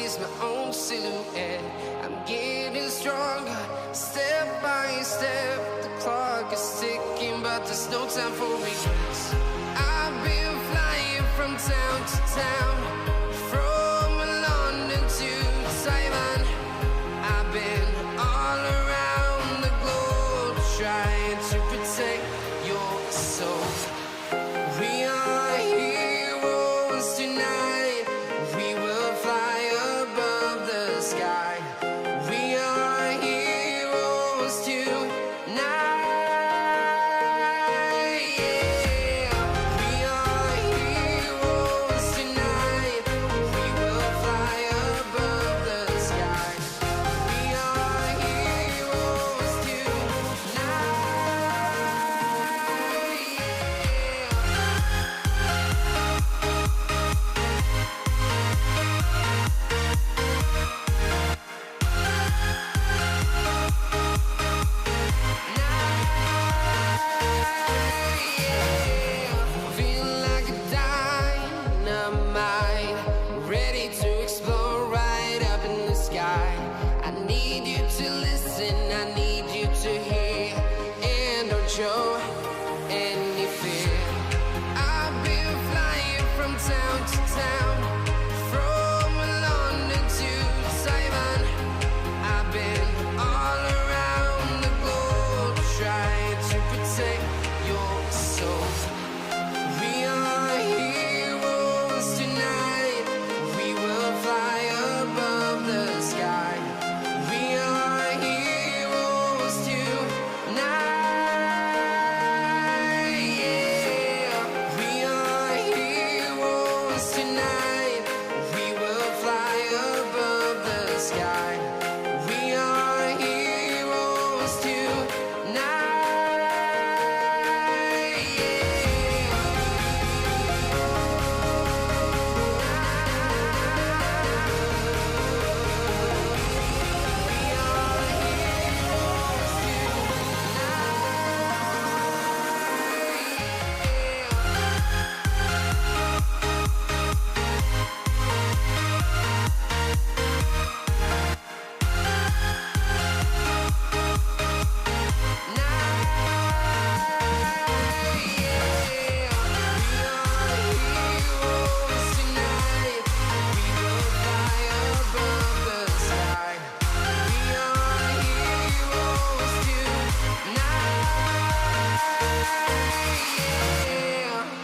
is my own silhouette. I'm getting stronger, step by step. The clock is ticking, but there's no time for regrets. I've been flying from town to town, from London to Taiwan. I've been all around the globe, trying to protect your soul. We are heroes tonight. We will fly above the sky. We are heroes tonight. Yeah. We are heroes tonight. We will fly above the sky. We are heroes tonight. Feeling like a dynamite, ready to explore right up in the sky. I need you to listen, I need you to hear, and don't show any fear. I've been flying from town to town, from London to Taiwan. I've been all around the globe, trying to protect your soul. We are heroes tonight. We will fly above the sky. We are heroes tonight. Yeah. We are heroes tonight. We will fly above the sky. We are heroes tonight.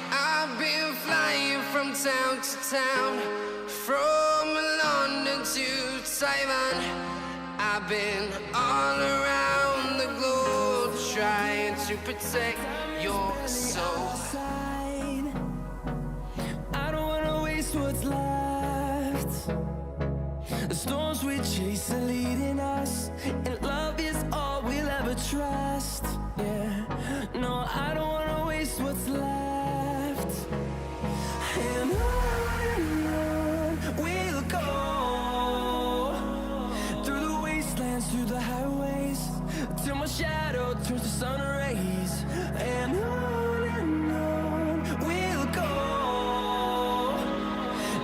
I've been flying from town to town, from London to Taiwan. I've been all around the globe, trying to protect your soul. I don't wanna waste what's left. The storms we chase are leading us, and love is all we'll ever trust. Yeah, no, I don't wanna waste what's left. And on we'll go, through the wastelands, through the highways, till my shadow turns to sun rays. And on we'll go,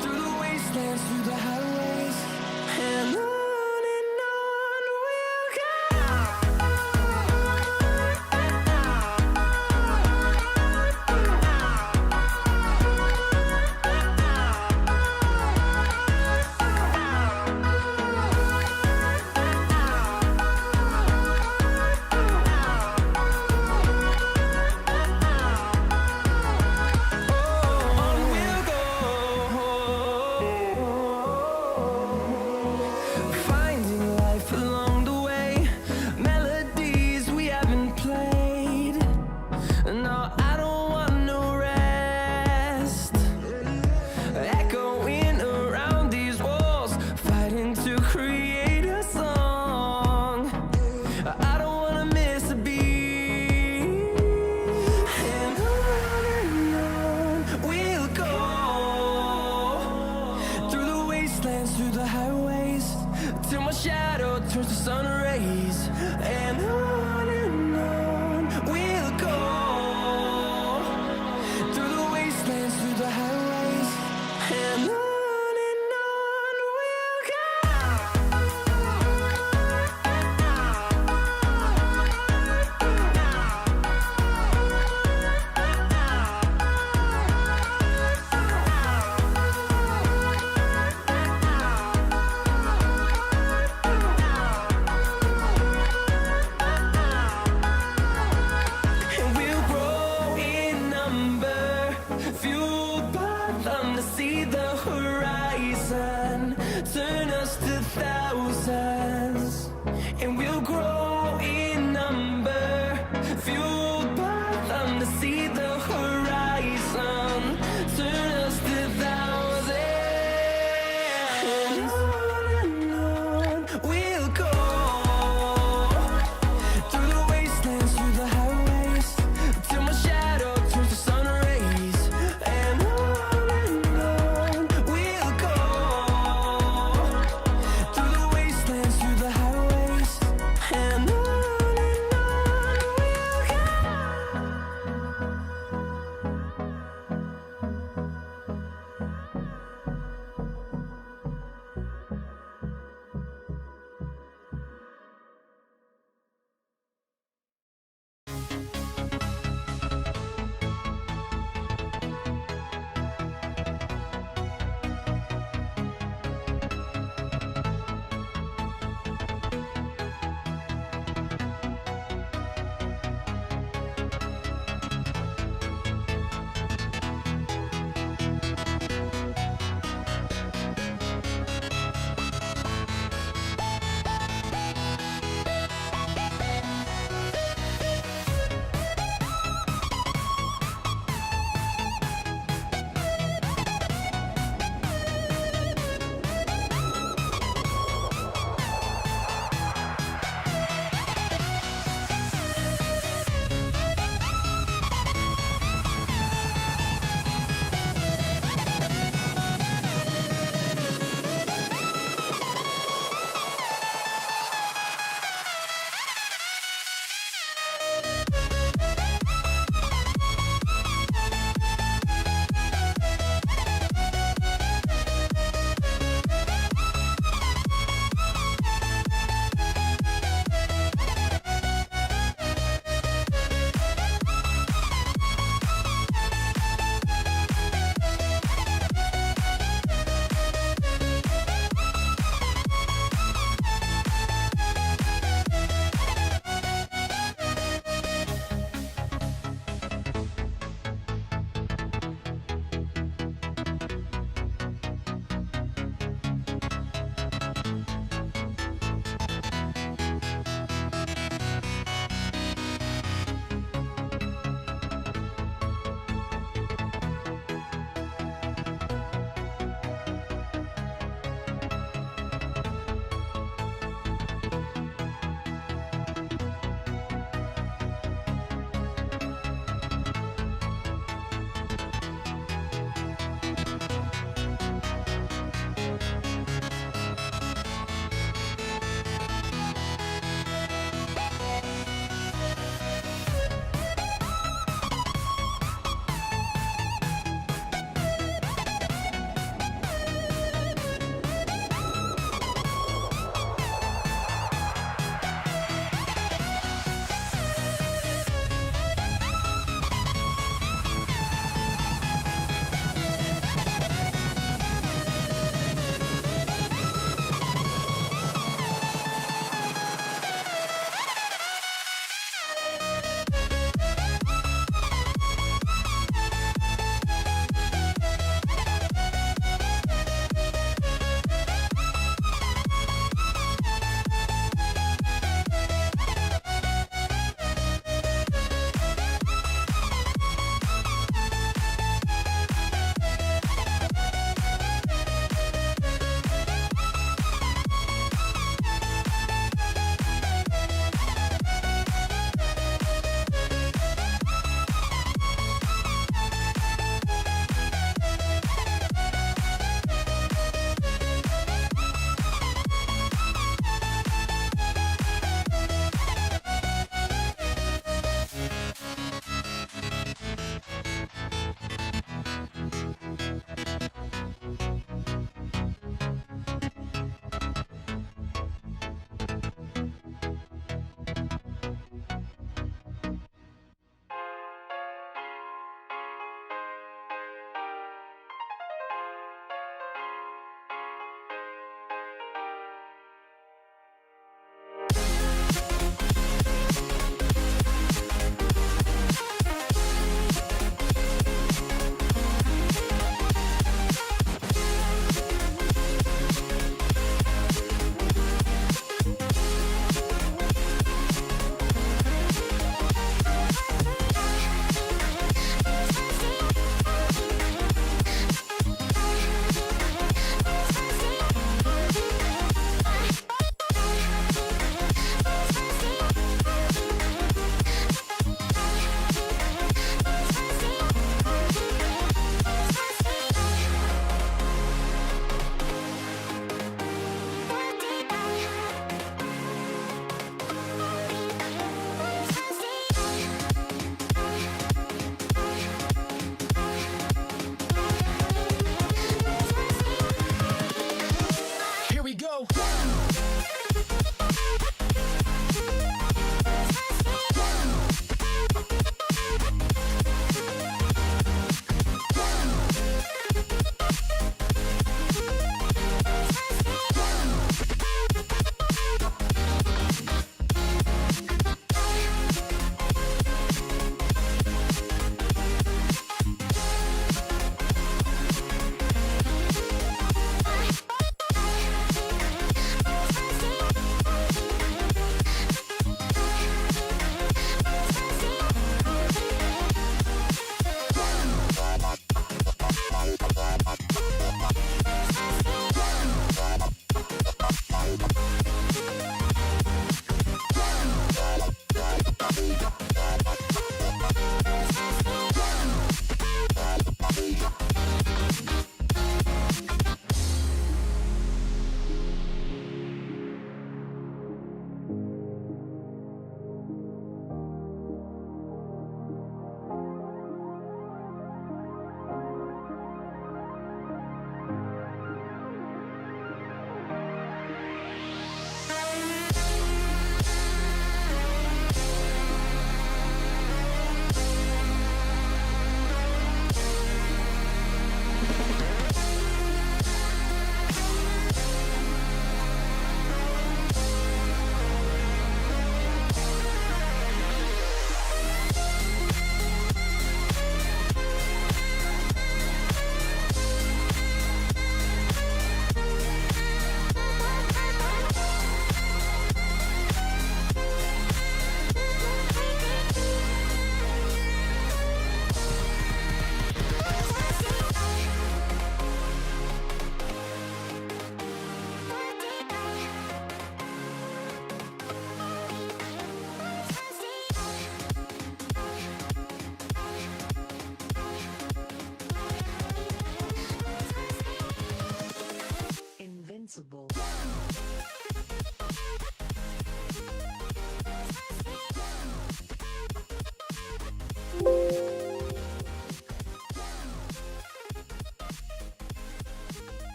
through the wastelands, through the highways, and on we'll go. the highways, and on we'll go.